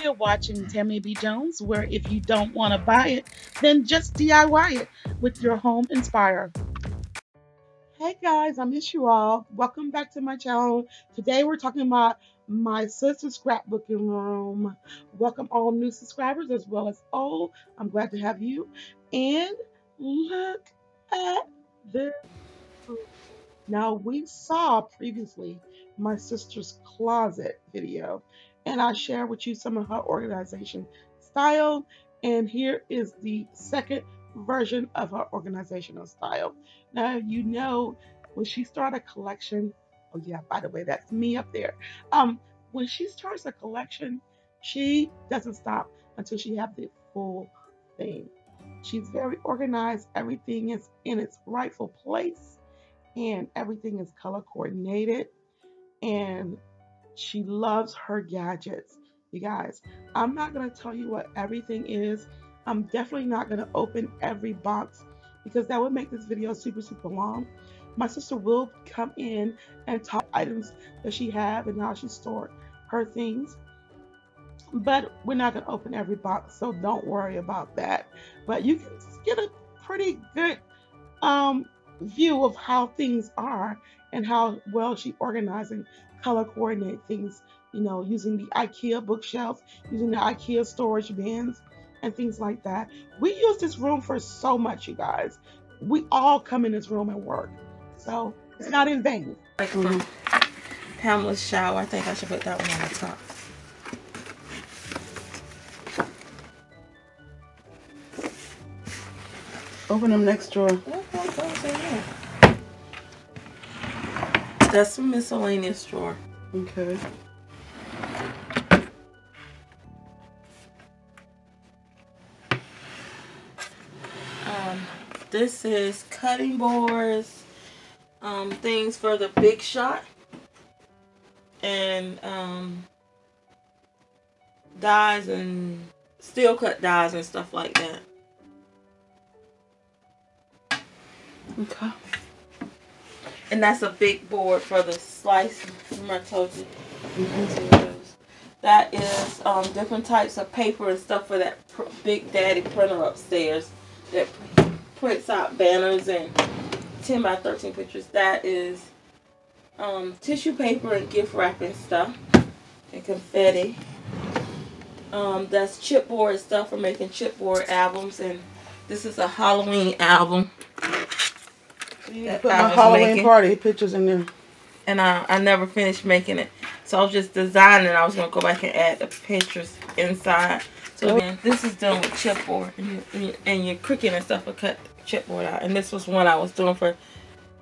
You're watching Tammy B. Jones, where if you don't want to buy it, then just DIY it with your home Inspire. Hey guys, I miss you all. Welcome back to my channel. Today we're talking about my sister's scrapbooking room. Welcome all new subscribers as well as old. I'm glad to have you. And look at this. Now, we saw previously my sister's closet video, and I shared with you some of her organization style. And here is the second version of her organizational style. Now, you know, when she started a collection, oh, yeah, by the way, that's me up there. When she starts a collection, she doesn't stop until she has the full thing. She's very organized, everything is in its rightful place and everything is color coordinated, and she loves her gadgets. You guys, I'm not going to tell you what everything is. I'm definitely not going to open every box because that would make this video super long. My sister will come in and talk items that she have and how she stored her things, but we're not going to open every box, so don't worry about that. But you can get a pretty good um, view of how things are and how well she organized and color coordinate things, you know, using the IKEA bookshelves, using the IKEA storage bins and things like that. We use this room for so much, you guys. We all come in this room and work. So it's not in vain. Like from Pamela's shower. I think I should put that one on the top. Open them next drawer. That's some miscellaneous drawer. Okay. This is cutting boards, things for the big shot, and dies and steel cut dies and stuff like that. Okay. And that's a big board for the slice. Remember I told you. That is different types of paper and stuff for that big daddy printer upstairs that prints out banners and 10 by 13 pictures. That is tissue paper and gift wrapping stuff and confetti. That's chipboard stuff for making chipboard albums, and this is a Halloween album. Put my Halloween party pictures in there. And I never finished making it. So I was just designing. I was going to go back and add the pictures inside. So again, this is done with chipboard. And your Cricut and stuff will cut chipboard out. And this was one I was doing for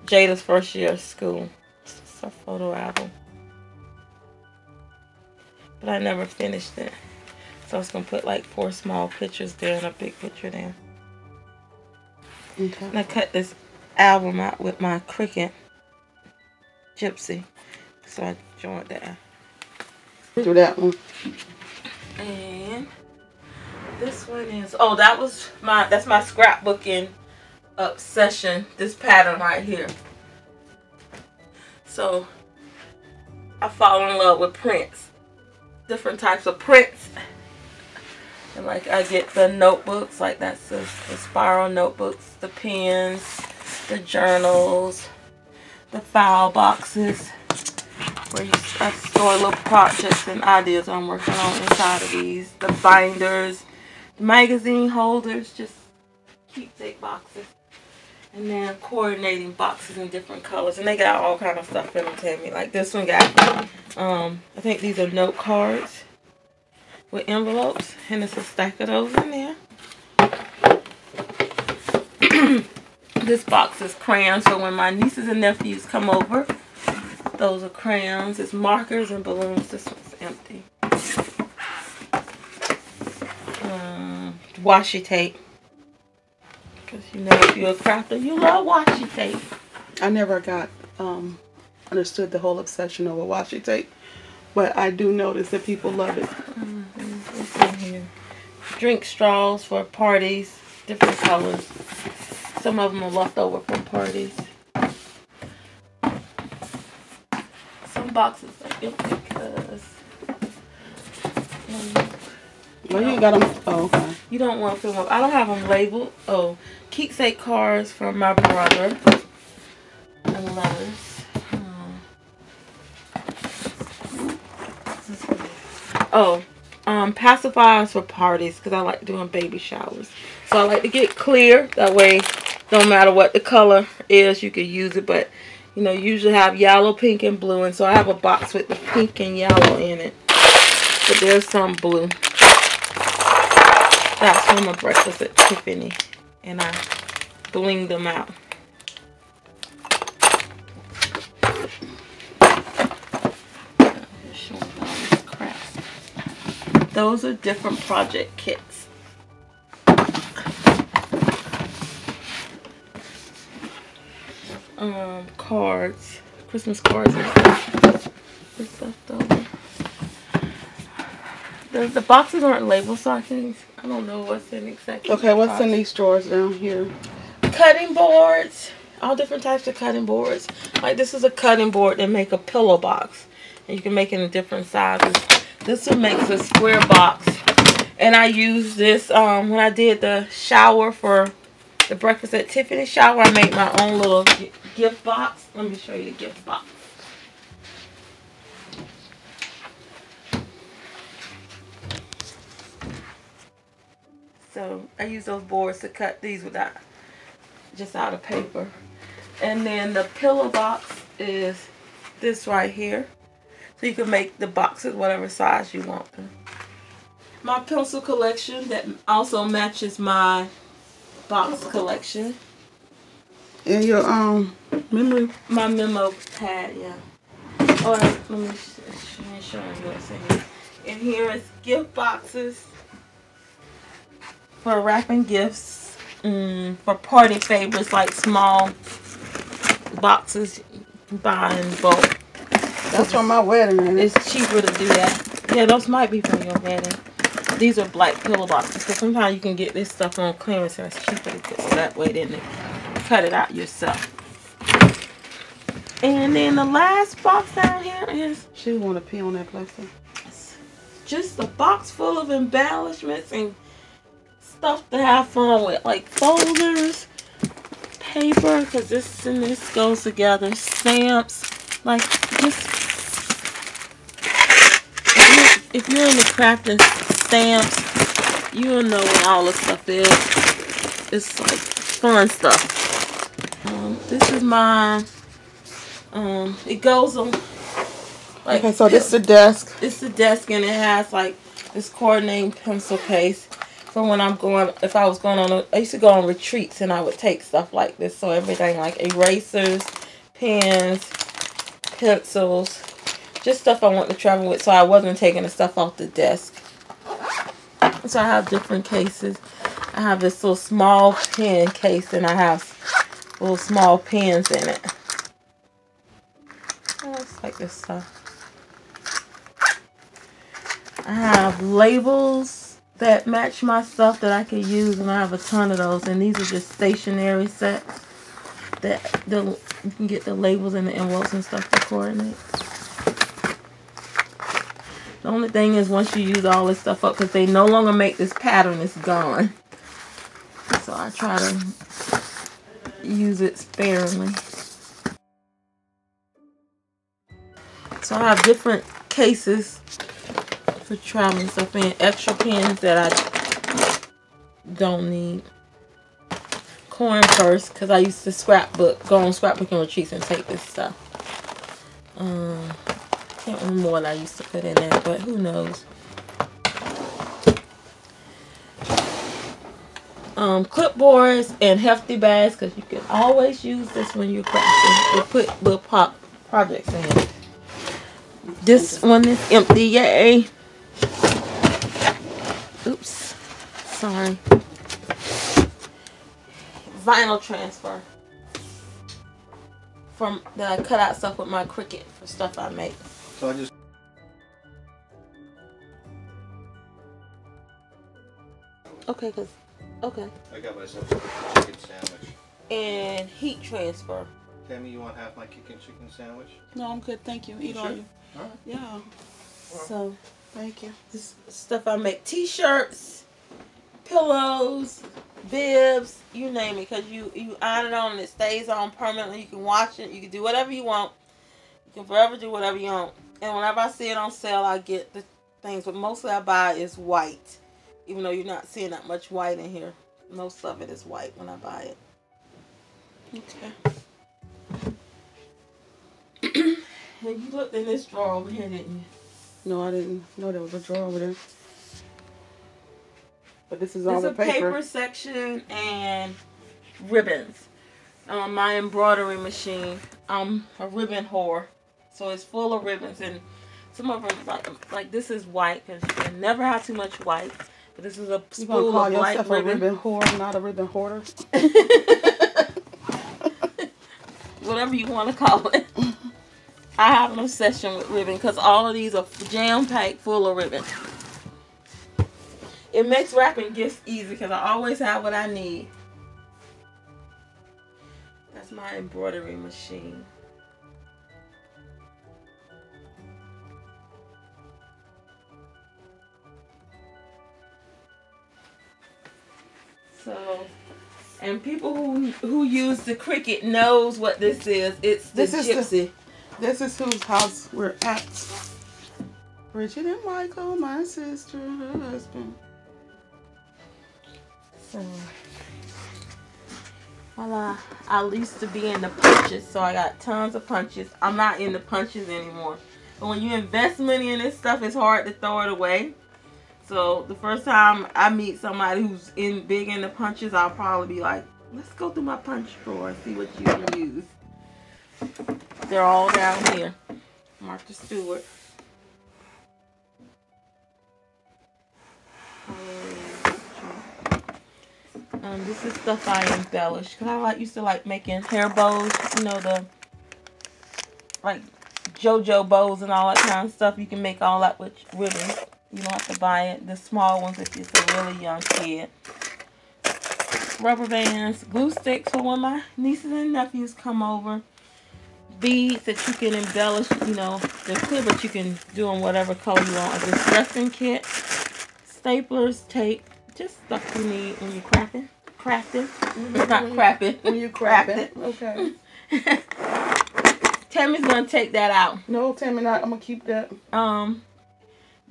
Jada's first year of school. It's a photo album. But I never finished it. So I was going to put like 4 small pictures there and a big picture there. Okay. And I cut this album out with my Cricut Gypsy. So I joined that. Do that one. And this one is, oh, that's my scrapbooking obsession. This pattern right here. So I fall in love with prints. Different types of prints. And like I get the notebooks, like that's the spiral notebooks, the pens, the journals, the file boxes, where I store little projects and ideas I'm working on inside of these. The binders, the magazine holders, just keepsake boxes. And then coordinating boxes in different colors. And they got all kind of stuff in them, Tammy. Like this one got, I think these are note cards with envelopes. And there's a stack of those in there. This box is crayons, so when my nieces and nephews come over, those are crayons. It's markers and balloons. This one's empty. Washi tape. Because you know, if you're a crafter, you love washi tape. I never got understood the whole obsession over washi tape, but I do notice that people love it. What's in here? Drink straws for parties, different colors. Some of them are left over from parties. Some boxes are empty because Oh, you ain't got them. Oh, okay. You don't want to fill them up. I don't have them labeled. Oh, keepsake cards from my brother. And letters. Oh, pacifiers for parties because I like doing baby showers. So I like to get clear. That way, no matter what the color is, you can use it. But, you know, you usually have yellow, pink, and blue. And so I have a box with the pink and yellow in it. But there's some blue. That's from a breakfast at Tiffany. And I blinged them out. Those are different project kits. Cards. Christmas cards and stuff. This stuff though. The boxes aren't labeled, so I don't know what's in exactly. Okay, what's in these drawers down here? Cutting boards. All different types of cutting boards. Like this is a cutting board that make a pillow box. And you can make it in different sizes. This one makes a square box. And I used this when I did the shower for the breakfast at Tiffany shower. I made my own little gift box. Let me show you the gift box. So I use those boards to cut these without just out of paper. And then the pillow box is this right here. So you can make the boxes whatever size you want them. My pencil collection that also matches my box collection. And your memory. My memo pad, yeah. Oh, let me show you what's in here. In here is gift boxes for wrapping gifts, for party favorites like small boxes you can buy in bulk. That's from my wedding, ain't it? It's cheaper to do that. Yeah, those might be from your wedding. These are black pillow boxes because sometimes you can get this stuff on clearance and it's cheaper to get that way than to cut it out yourself. And then the last box down here is... She want to pee on that plastic. Just a box full of embellishments and stuff to have fun with. Like folders, paper, because this and this goes together. Stamps. Like just... If you're into crafting stamps, you'll know what all this stuff is. It's like fun stuff. This is my it goes on like, okay, so this is the desk. It's the desk and it has like this coordinating pencil case for when I'm going, if I was going on I used to go on retreats and I would take stuff like this. So everything like erasers, pens, pencils, just stuff I want to travel with, so I wasn't taking the stuff off the desk. So I have different cases. I have this little small pen case and I have little small pens in it. I just like this stuff. I have labels that match my stuff that I can use, and I have a ton of those. And these are just stationery sets that you can get the labels and the envelopes and stuff to coordinate. The only thing is once you use all this stuff up, because they no longer make this pattern, it's gone. So I try to use it sparingly. So I have different cases for traveling stuff in. Extra pens that I don't need. Coin purse, because I used to go on scrapbooking retreats and take this stuff. Can't remember what I used to put in there, but who knows. Clipboards and hefty bags, because you can always use this when you're crafting. They put little projects in it. This one is empty, yay. Oops, sorry. Vinyl transfer from that I cut out stuff with my Cricut for stuff I make. So I just... Okay, okay. I got myself a chicken sandwich. And heat transfer. Tammy, you want half my chicken sandwich? No, I'm good. Thank you. Eat all you. All right. Yeah. So Thank you. This stuff I make: t-shirts, pillows, bibs, you name it. Cause you iron it on and it stays on permanently. You can wash it. You can do whatever you want. You can forever do whatever you want. And whenever I see it on sale, I get the things. But mostly I buy is white. Even though you're not seeing that much white in here, most of it is white when I buy it. Okay. And you looked in this drawer over here, didn't you? No, I didn't know there was a drawer over there. But this is all the paper section and ribbons. My embroidery machine. I'm a ribbon whore, so it's full of ribbons, and some of them like this is white because you can never have too much white. But this is a spool of white ribbon. You gonna call yourself a ribbon whore, not a ribbon hoarder? Whatever you want to call it. I have an obsession with ribbon because all of these are jam-packed full of ribbon. It makes wrapping gifts easy because I always have what I need. That's my embroidery machine. So, and people who use the Cricut knows what this is. It's the gypsy. This is whose house we're at. Bridget and Michael, my sister, her husband. So, well, I used to be in the punches, so I got tons of punches. I'm not in the punches anymore. But when you invest money in this stuff, it's hard to throw it away. So the first time I meet somebody who's big in the punches, I'll probably be like, let's go through my punch drawer and see what you can use. They're all down here. Martha Stewart. This is stuff I embellish. Because I used to making hair bows. You know, the like JoJo bows and all that kind of stuff. You can make all that with ribbons. You don't have to buy it. The small ones if it's a really young kid. Rubber bands. Glue sticks for when my nieces and nephews come over. Beads that you can embellish. You know, they're clear, but you can do them whatever color you want. A distressing kit. Staplers, tape. Just stuff you need when you're crafting. It's not crapping. When you're crafting. Okay. Tammy's gonna take that out. No, Tammy, not. I'm gonna keep that.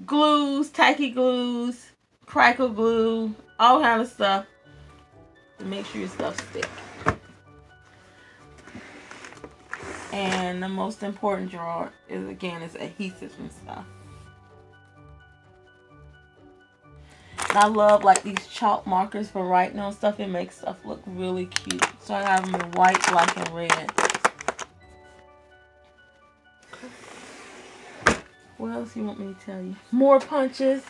Glues, tacky glues, crackle glue, all kind of stuff to make sure your stuff sticks. And the most important drawer is adhesives and stuff. And I love these chalk markers for writing on stuff. It makes stuff look really cute. So I have them in white, black, and red. What else you want me to tell you? More punches.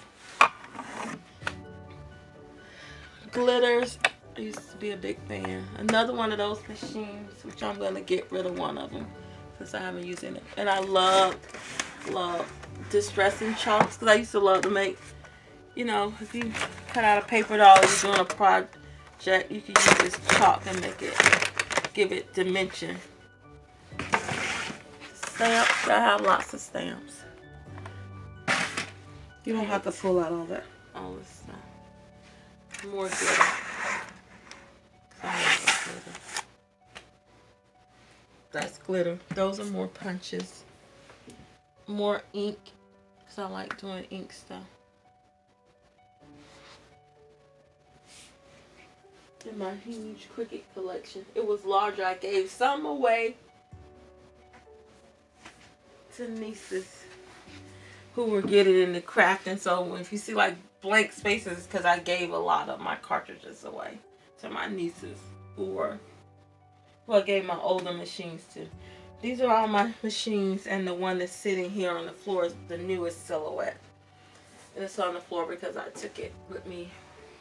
Glitters. I used to be a big fan. Another one of those machines, which I'm going to get rid of one of them since I haven't used it. And I love distressing chalks because I used to love to make, you know, if you cut out a paper doll and you're doing a project, you can use this chalk and give it dimension. Stamps. I have lots of stamps. You don't have to pull out all that. All this stuff. More glitter. That's glitter. Those are more punches. More ink. Because I like doing ink stuff. In my huge Cricut collection. It was larger. I gave some away to nieces who were getting into crafting. So if you see blank spaces, because I gave a lot of my cartridges away to my nieces who I gave my older machines to. These are all my machines, and the one that's sitting here on the floor is the newest Silhouette. And it's on the floor because I took it with me.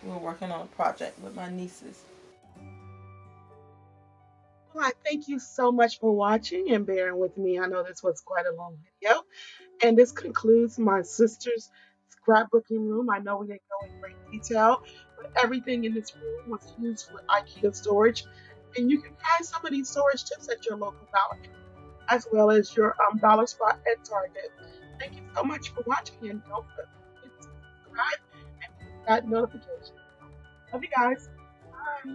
We were working on a project with my nieces. Well, I thank you so much for watching and bearing with me. I know this was quite a long video. And this concludes my sister's scrapbooking room. I know we didn't go in great detail, but everything in this room was used for IKEA storage. And you can find some of these storage tips at your local Dollar, as well as your Dollar Spot at Target. Thank you so much for watching, and don't forget to subscribe and that notification. Love you guys. Bye.